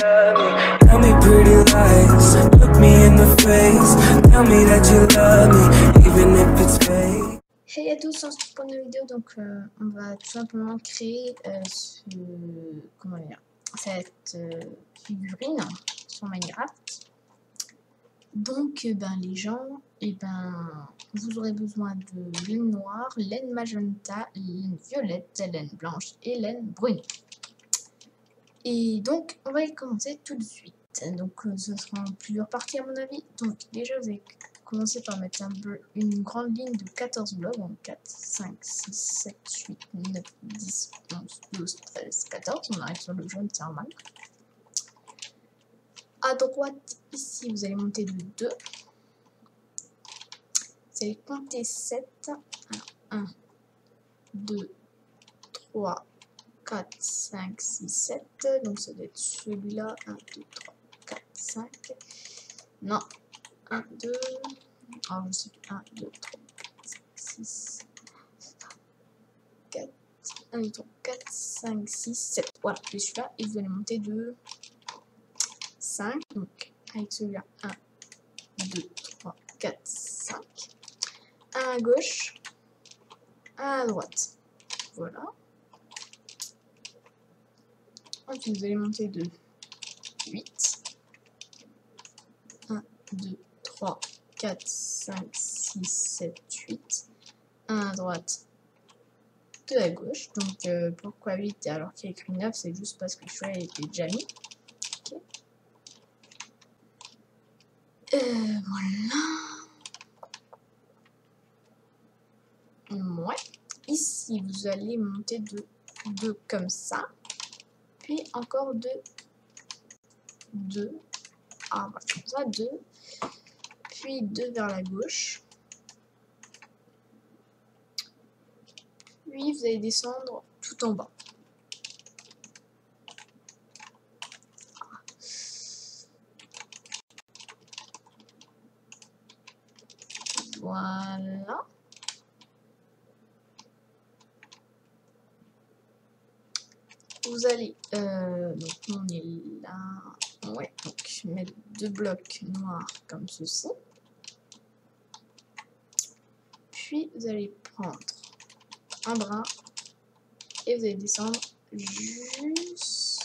love me. Tell me pretty lies, look me in the face. Tell me that you love me, even if it's fake. Hey à tous, on se retrouve pour une vidéo. Donc on va tout simplement créer cette figurine sur Minecraft. Donc les gens, vous aurez besoin de laine noire, laine magenta, laine violette, laine blanche et laine brune. Et donc on va y commencer tout de suite. Donc ce sera en plusieurs parties à mon avis. Donc déjà vous allez commencer par mettre une grande ligne de 14 blocs. Donc 4, 5, 6, 7, 8, 9, 10, 11, 12, 13, 14. On arrête sur le jaune, c'est normal. À droite, ici, vous allez monter de 2. Vous allez compter 7. 1, 2, 3, 4, 5, 6, 7. Donc ça doit être celui-là. 1, 2, 3, 4, 5. Non. 1, 2. Alors je sais plus. 1, 2, 3, 4, 5, 6, 4. 1, 2, 3, 4, 5, 6, 7. Voilà, c'est celui-là. Et vous allez monter de 5. Donc avec celui-là. 1, 2, 3, 4, 5. Un à gauche. Un à droite. Voilà. Ensuite, vous allez monter de 8. 1, 2, 3, 4, 5, 6, 7, 8. Un à droite, 2 à gauche. Donc, pourquoi 8 alors qu'il y a écrit 9? C'est juste parce que le choix était déjà mis. Okay. Voilà. Ouais. Ici, vous allez monter de 2 comme ça. Puis encore de 2. Ah, voilà, comme ça, 2. Puis 2 vers la gauche. Puis vous allez descendre tout en bas. Voilà. Vous allez, donc on est là, ouais, donc mettre 2 blocs noirs comme ceci. Puis vous allez prendre un brin et vous allez descendre jusqu'en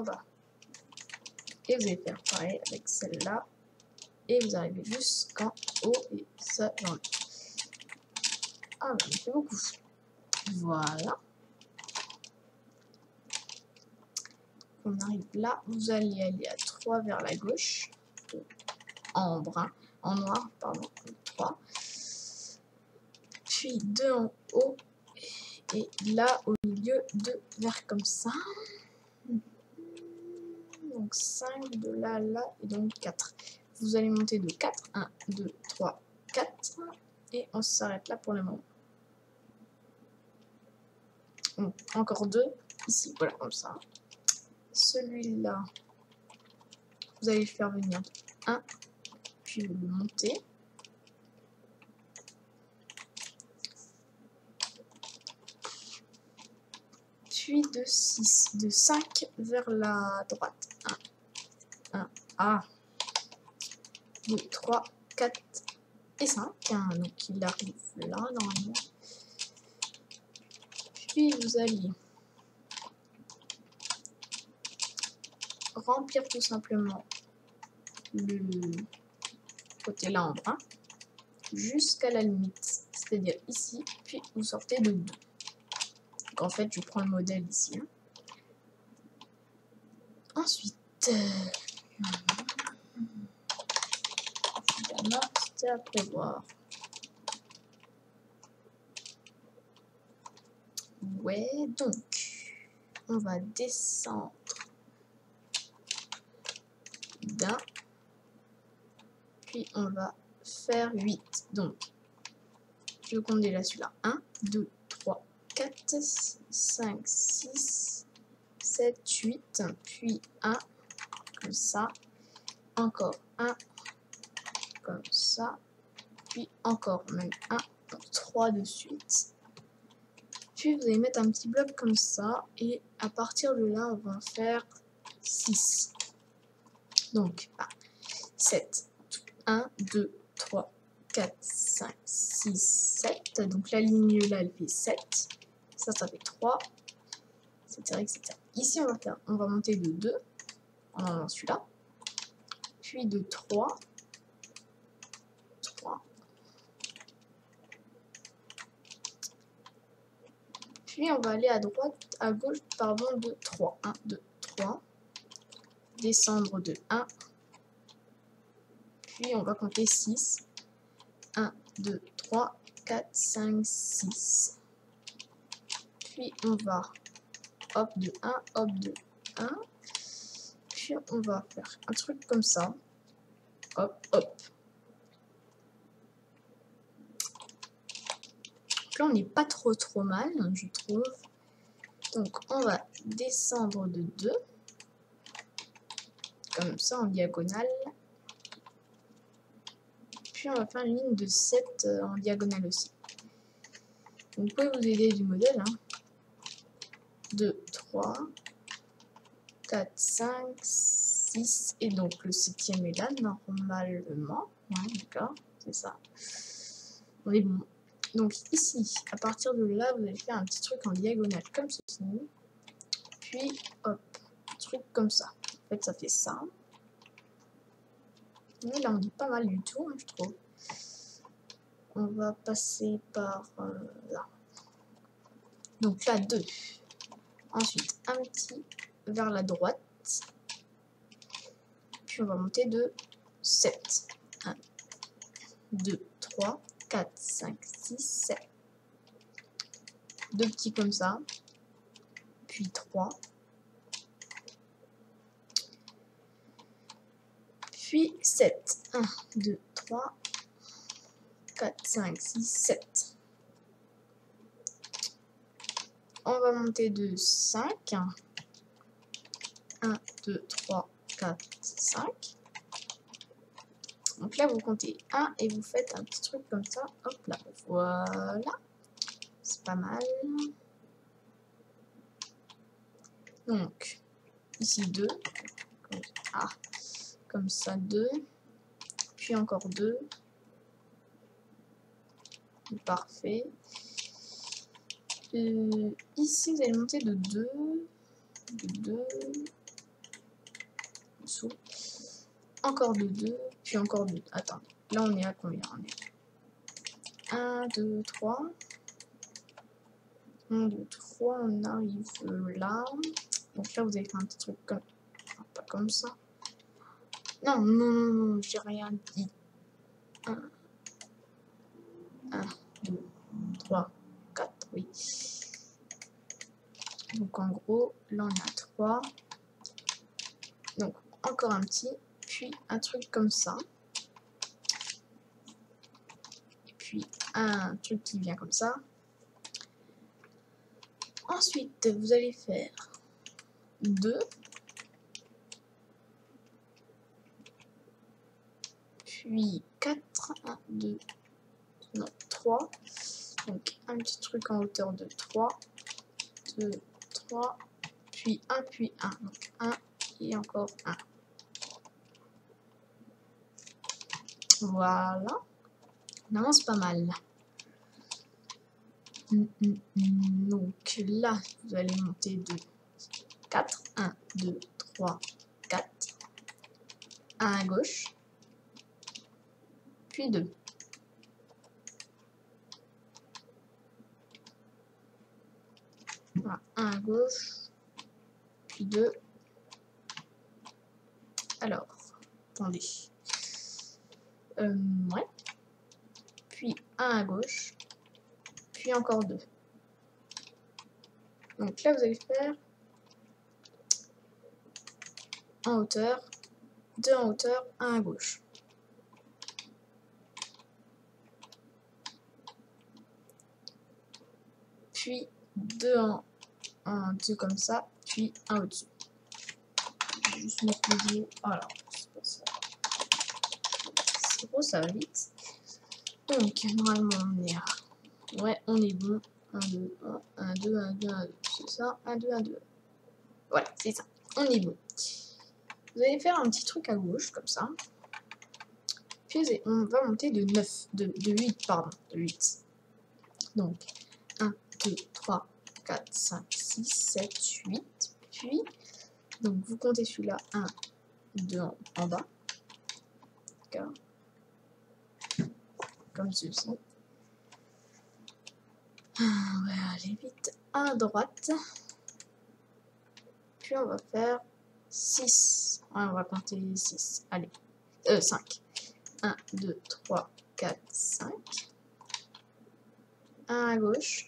bas. Et vous allez faire pareil avec celle-là. Et vous arrivez jusqu'en haut et ça j'enlève. Ah, j'en ai fait beaucoup. Voilà. On arrive là. Vous allez aller à 3 vers la gauche. En noir, pardon. 3. Puis 2 en haut. Et là, au milieu, 2 vers comme ça. Donc 5 de là, là. Et donc 4. Vous allez monter de 4. 1, 2, 3, 4. Et on s'arrête là pour le moment. Donc, encore 2 ici, voilà, comme ça. Celui-là, vous allez le faire venir de 1, puis vous le montez. Puis de 6, de 5 vers la droite. 1, 1, 2, 3, 4 et 5. Donc il arrive là, normalement. Puis vous allez remplir tout simplement le côté là en brun jusqu'à la limite, c'est-à-dire ici, puis vous sortez de 2. Donc en fait, je prends le modèle ici. Hein. Ensuite, c'était à prévoir. Ouais, donc, on va descendre d'un, puis on va faire 8. Donc, je compte déjà celui-là. 1, 2, 3, 4, 5, 6, 7, 8, puis 1, comme ça, encore 1, comme ça, puis encore même 1, donc 3 de suite. Puis vous allez mettre un petit bloc comme ça. Et à partir de là, on va en faire 6. Donc, 7. 1, 2, 3, 4, 5, 6, 7. Donc la ligne là, elle fait 7. Ça fait 3. Etc. etc. Ici, on va monter de 2. En allant celui-là. Puis de 3. 3. Puis on va aller à gauche, pardon, de 3. 1, 2, 3. Descendre de 1. Puis on va compter 6. 1, 2, 3, 4, 5, 6. Puis on va hop de 1, hop de 1. Puis on va faire un truc comme ça. Hop, hop. Là, on n'est pas trop mal, je trouve. Donc, on va descendre de 2. Comme ça, en diagonale. Puis, on va faire une ligne de 7 en diagonale aussi. Donc, vous pouvez vous aider du modèle. 2, 3, 4, 5, 6. Et donc, le 7e est là, normalement. Ouais, d'accord, c'est ça. On est bon. Donc ici, à partir de là, vous allez faire un petit truc en diagonale comme ceci. Puis, hop, un truc comme ça. En fait, ça fait ça. Mais là, on est pas mal du tout, je trouve. On va passer par là. Donc là, 2. Ensuite, un petit vers la droite. Puis, on va monter de 7. 1, 2, 3. 4, 5, 6, 7. 2 petits comme ça. Puis 3. Puis 7. 1, 2, 3, 4, 5, 6, 7. On va monter de 5. 1, 2, 3, 4, 5. Donc là, vous comptez 1 et vous faites un petit truc comme ça. Hop là, voilà. C'est pas mal. Donc, ici 2. Comme ça 2. Puis encore 2. Parfait. Ici, vous allez monter de 2. De 2. Dessous. Encore de 2. Puis encore de 2. Attends, là on est à combien? On est 1, 2, 3. 1, 2, 3, on arrive là. Donc là, vous allez faire un petit truc comme... Enfin, pas comme ça. Non, non, non, non, j'ai rien dit. 1, 2, 3, 4, oui. Donc en gros, là on a 3. Donc encore un petit, puis un truc comme ça. Et puis un truc qui vient comme ça. Ensuite, vous allez faire 2. Puis 4, 1, 2, non, 3. Donc un petit truc en hauteur de 3. 2, 3. Puis 1, puis 1. Donc 1 et encore 1. Voilà. Non, c'est pas mal. Donc là, vous allez monter de 4. 1, 2, 3, 4. 1 à gauche. Puis 2. Voilà, 1 à gauche. Puis 2. Alors, attendez. Ouais. Puis 1 à gauche. Puis encore 2. Donc là, vous allez faire en hauteur, 2 en hauteur, 1 à gauche. Puis 2 en dessous comme ça, puis 1 au-dessus. Je vais juste mettre le jeu. Voilà. C'est gros, ça va vite. Donc, normalement, on est à... Ouais, on est bon. 1, 2, 1, 2, 1, 2, 1, 2. C'est ça, 1, 2, 1, 2. Voilà, c'est ça. On est bon. Vous allez faire un petit truc à gauche, comme ça. Puis on va monter de 9, de 8, pardon, de 8. Donc, 1, 2, 3, 4, 5, 6, 7, 8. Puis, donc vous comptez celui-là, 1, 2 en bas. D'accord. Comme ceci. On va aller vite à droite. Puis on va faire 6. Ouais, on va compter 6. Allez. 5. 1, 2, 3, 4, 5. 1 à gauche.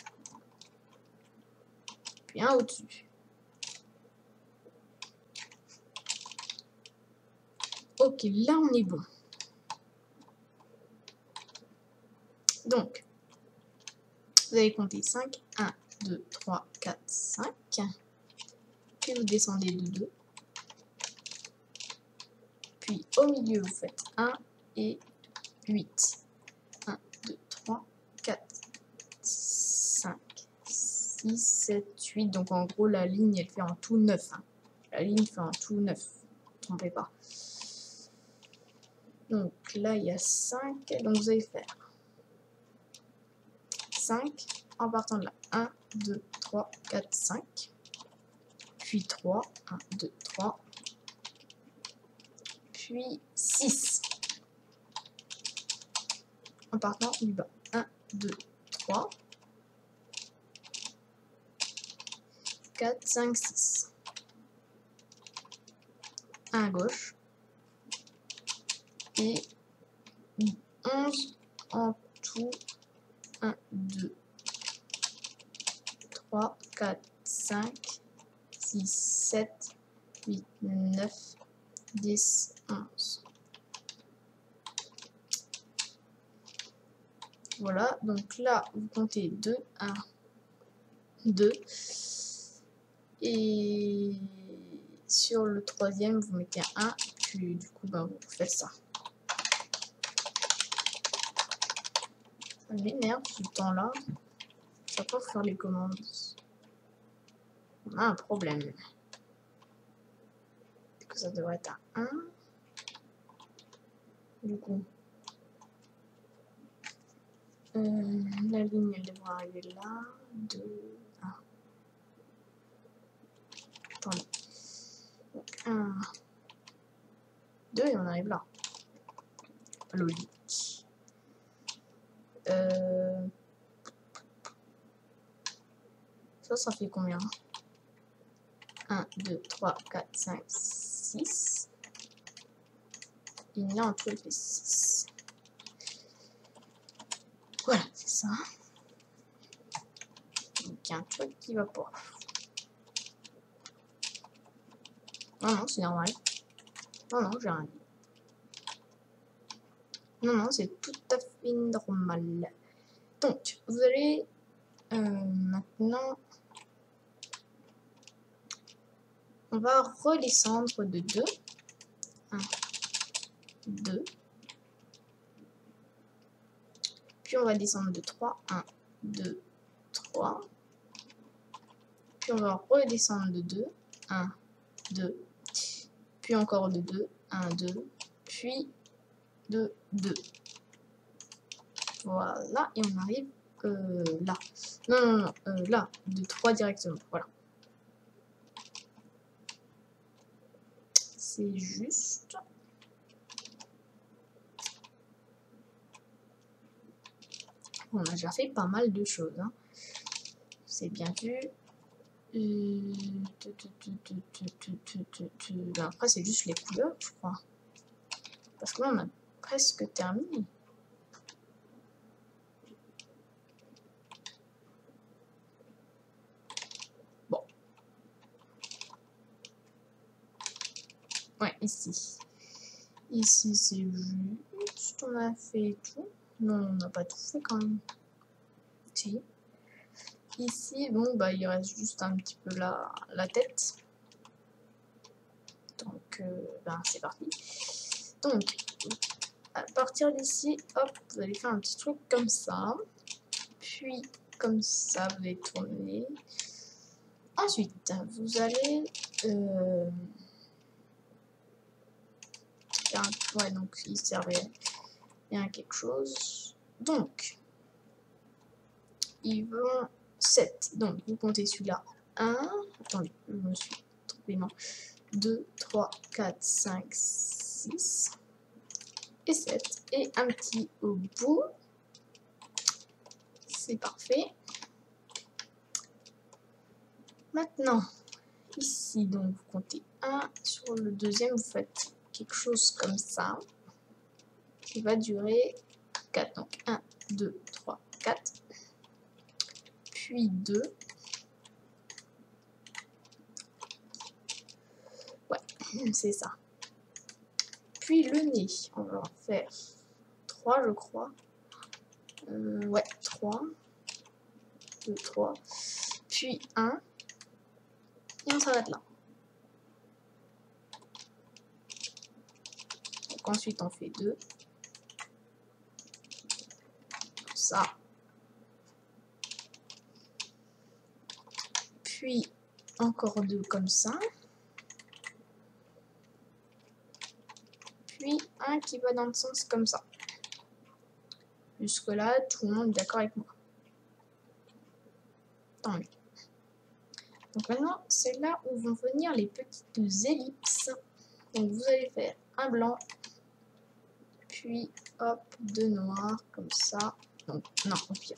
Puis un au-dessus. Ok, là on est bon. Donc, vous allez compter 5. 1, 2, 3, 4, 5. Puis vous descendez de 2. Puis au milieu, vous faites 1 et 8. 1, 2, 3, 4, 5, 6, 7, 8. Donc en gros, la ligne, elle fait en tout 9. Hein. La ligne fait en tout 9. Ne trompez pas. Donc là, il y a 5. Donc vous allez faire 5 en partant de là. 1, 2, 3, 4, 5. Puis 3. 1, 2, 3. Puis 6. En partant du bas. 1, 2, 3. 4, 5, 6. 1 à gauche. Et 11 en tout. 1, 2, 3, 4, 5, 6, 7, 8, 9, 10, 11. Voilà, donc là, vous comptez 2, 1, 2. Et sur le troisième, vous mettez un 1, puis du coup, ben, vous faites ça. Ça m'énerve tout le temps-là. Je ne sais pas faire les commandes. On a un problème. Que ça devrait être un 1. Du coup, la ligne, elle devrait arriver là. 2, 1. Attendez. Donc, 1, 2 et on arrive là. Pas logique. Ça fait combien? 1, 2, 3, 4, 5, 6. Et là, en tout, il fait 6. Voilà, c'est ça. Donc, il y a un truc qui va pas. Non, non, c'est normal. Non, non, j'ai rien dit. Non, non, c'est tout à fait normal. Donc, vous allez maintenant... On va redescendre de 2. 1, 2. Puis on va descendre de 3. 1, 2, 3. Puis on va redescendre de 2. 1, 2. Puis encore de 2. 1, 2. Puis de 2. Voilà. Et on arrive là. Non, non, non. Là. De 3 directement. Voilà. C'est juste. On a déjà fait pas mal de choses. Hein. C'est bien vu. Après, c'est juste les couleurs, je crois. Parce que là, on a presque terminé. Bon. Ouais, ici. Ici, c'est juste. On a fait tout. Non, on n'a pas tout fait quand même. Si. Ici, bon, bah, il reste juste un petit peu la tête. Donc, ben, c'est parti. Donc, à partir d'ici, hop, vous allez faire un petit truc comme ça. Puis, comme ça, vous allez tourner. Ensuite, vous allez ouais, donc il servait bien à quelque chose. Donc, ils vont 7. Donc, vous comptez celui-là. 1. Attendez, je me suis trompé, non. 2, 3, 4, 5, 6 et 7. Et un petit au bout. C'est parfait. Maintenant, ici, donc vous comptez 1. Sur le deuxième, vous faites quelque chose comme ça. Qui va durer 4. Donc 1, 2, 3, 4. Puis 2. Ouais, c'est ça. Puis le nez, on va en faire 3, je crois. Ouais, 3. 2, 3. Puis 1. Et on s'arrête là. Donc ensuite, on fait 2. Comme ça. Puis encore 2 comme ça. Puis un qui va dans le sens comme ça. Jusque là, tout le monde est d'accord avec moi. Tant mieux. Donc maintenant, c'est là où vont venir les petites ellipses. Donc vous allez faire un blanc, puis hop, 2 noirs, comme ça. Donc non, au pire.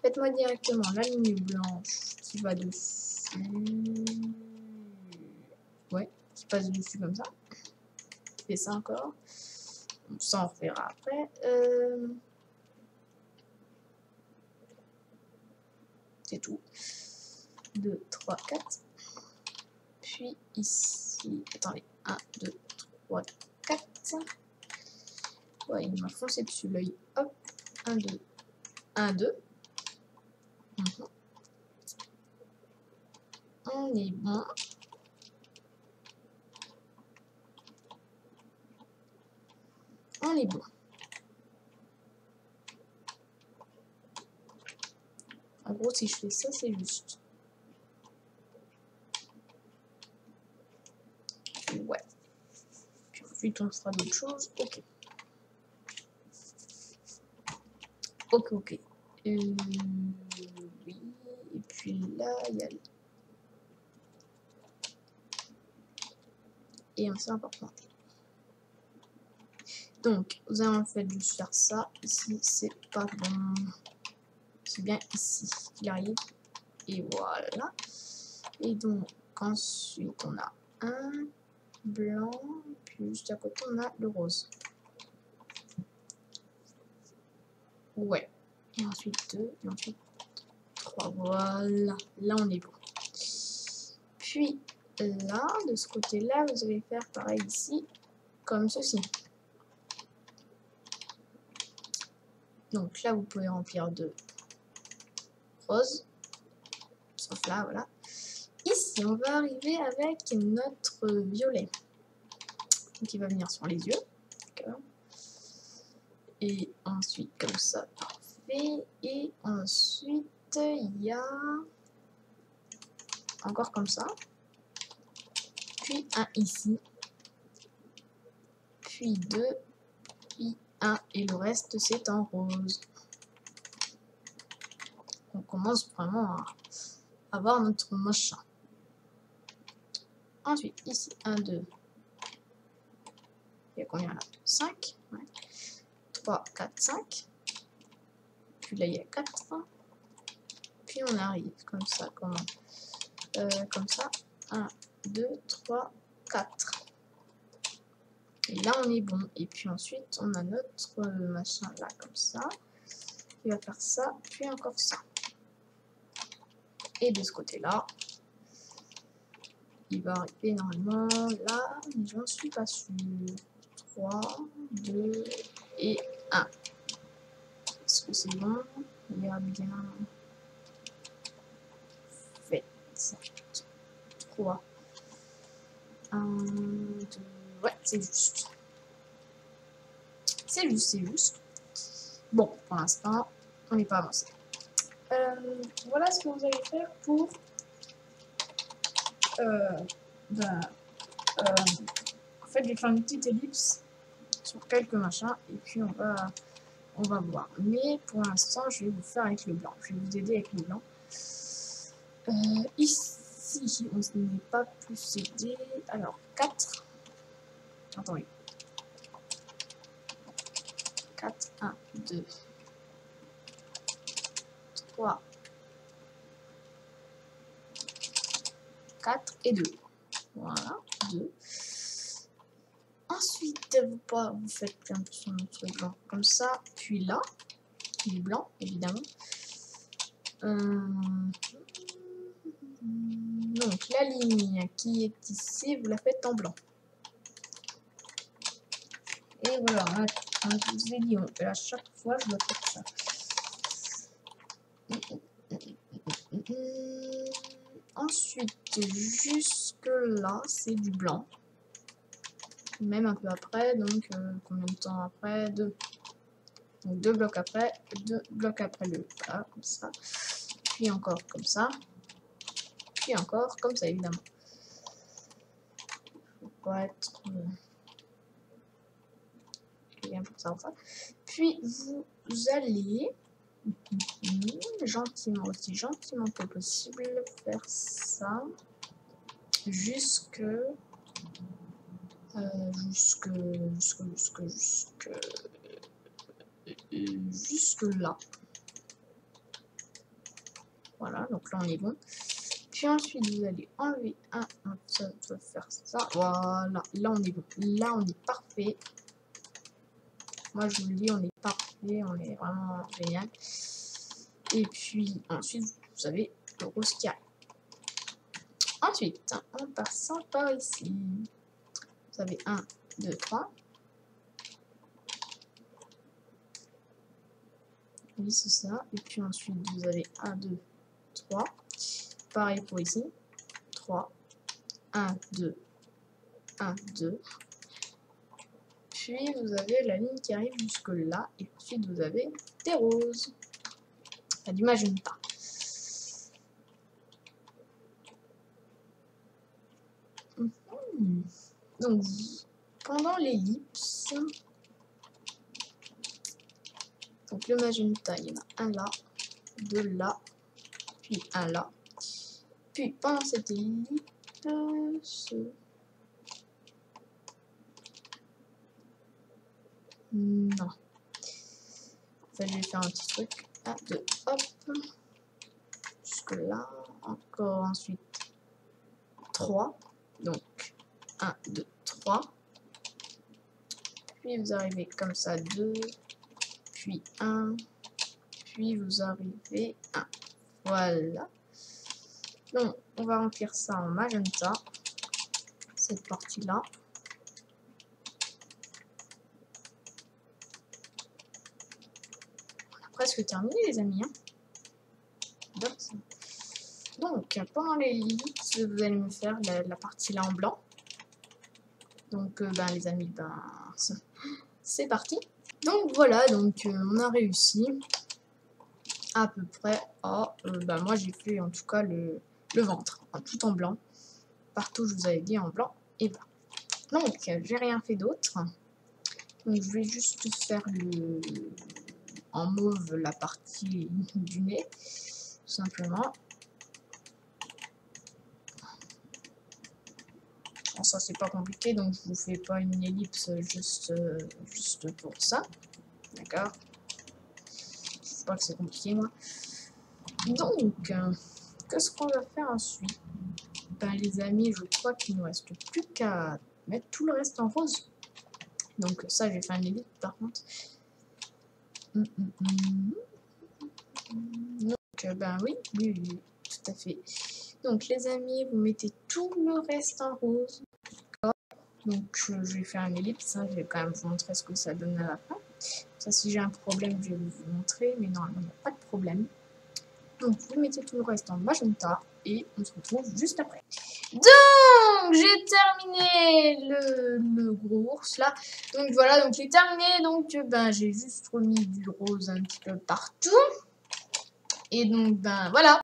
Faites-moi directement la ligne blanche qui va dessus. Ouais, qui passe dessus comme ça. Et ça encore. Donc, ça, on refera après. C'est tout. 2, 3, 4. Puis ici, attendez, 1, 2, 3, 4. Ouais, il m'a foncé dessus l'œil. Hop, 1, 2, 1, 2. On est bon. On est bon. En gros, si je fais ça, c'est juste. Ouais. Puis ensuite, on fera d'autres choses. Ok. Ok, ok. Oui. Et puis là, il y a... Et c'est important. Donc, vous allez en fait juste faire ça. Ici, c'est pas bon. C'est bien ici qu'il arrive. Et voilà. Et donc, ensuite, on a un blanc. Puis juste à côté, on a le rose. Ouais. Et ensuite 2. Et ensuite 3. Voilà. Là, on est bon. Puis, là, de ce côté-là, vous allez faire pareil ici. Comme ceci. Donc là, vous pouvez remplir de rose. Sauf là, voilà. Ici, on va arriver avec notre violet. Donc, il va venir sur les yeux. Et ensuite, comme ça, parfait. Et ensuite, il y a encore comme ça. Puis un ici. Puis 2. Puis 1. Et le reste, c'est en rose. On commence vraiment à avoir notre machin. Ensuite, ici, 1, 2. Il y a combien là? 5. Ouais. 3, 4, 5. Puis là, il y a 4. Puis on arrive comme ça. Comment comme ça. 1, 2, 3, 4. Et là, on est bon. Et puis ensuite, on a notre machin là, comme ça. Il va faire ça, puis encore ça. Et de ce côté-là, il va arriver normalement là, mais j'en suis pas sûre. 3, 2 et 1. Est-ce que c'est bon? Il y a bien fait. 3. 1, 2. Ouais, c'est juste. C'est juste, c'est juste. Bon, pour l'instant, on n'est pas avancé. voilà ce que vous allez faire pour en fait, je vais faire une petite ellipse sur quelques machins et puis on va voir. Mais pour l'instant, je vais vous faire avec le blanc. Je vais vous aider avec le blanc. Ici, on n'est pas plus aidé. Alors, 4. Attendez. 4, 1, 2, 3, 4 et 2. Voilà, 2. Ensuite, vous faites un peu sur notre blanc comme ça. Puis là, il est blanc, évidemment. Donc, la ligne qui est ici, vous la faites en blanc. Et voilà, je vous ai dit, à chaque fois, je dois faire ça. Ensuite, jusque là, c'est du blanc. Même un peu après, donc combien de temps après? 2. Donc 2 blocs après, 2 blocs après le A, comme ça. Puis encore comme ça. Puis encore comme ça, évidemment. Faut pas être bien pour ça, enfin. Puis vous allez gentiment, aussi gentiment que possible, faire ça jusque là. Voilà, donc là on est bon. Puis ensuite vous allez enlever ça va faire ça. Voilà, là on est bon. Là on est parfait. Moi je vous le dis, on est parfait, on est vraiment génial. Et puis ensuite vous avez le rose qui arrive. Ensuite, en passant par ici, vous avez 1, 2, 3. Oui, c'est ça. Et puis ensuite, vous avez 1, 2, 3. Pareil pour ici. 3. 1, 2. 1, 2. Puis vous avez la ligne qui arrive jusque là. Et ensuite, vous avez des roses. Enfin, du magenta. Donc, pendant l'ellipse, donc le magenta, il y en a un là, 2 là, puis un là. Puis pendant cette ellipse, non. Enfin, je vais faire un petit truc. 1, 2, hop. Jusque là. Encore ensuite 3. Donc 1, 2, 3. Puis vous arrivez comme ça, 2. Puis 1. Puis vous arrivez 1. Voilà. Donc, on va remplir ça en magenta. Cette partie-là. On a presque terminé, les amis. Hein. Donc, pendant l'ellipse, vous allez me faire la partie là en blanc. Donc, les amis, c'est parti. Donc, voilà, donc on a réussi à peu près à... moi, j'ai fait en tout cas le ventre, tout en blanc. Partout, je vous avais dit en blanc et blanc. Donc, j'ai rien fait d'autre. Donc, je vais juste faire en mauve la partie du nez, tout simplement. Bon, ça, c'est pas compliqué, donc je vous fais pas une ellipse juste pour ça. D'accord? Je sais pas que c'est compliqué, moi. Donc, qu'est-ce qu'on va faire ensuite? Les amis, je crois qu'il ne reste plus qu'à mettre tout le reste en rose. Donc ça, je vais faire une ellipse par contre. Donc, oui, tout à fait. Donc les amis, vous mettez tout le reste en rose. Donc je vais faire une ellipse, hein. Je vais quand même vous montrer ce que ça donne à la fin. Ça, si j'ai un problème, je vais vous montrer, mais normalement, il n'y a pas de problème. Donc vous mettez tout le reste en magenta et on se retrouve juste après. Donc j'ai terminé le gros ours là. Donc voilà, donc j'ai terminé. Donc j'ai juste remis du rose un petit peu partout. Et donc, ben voilà.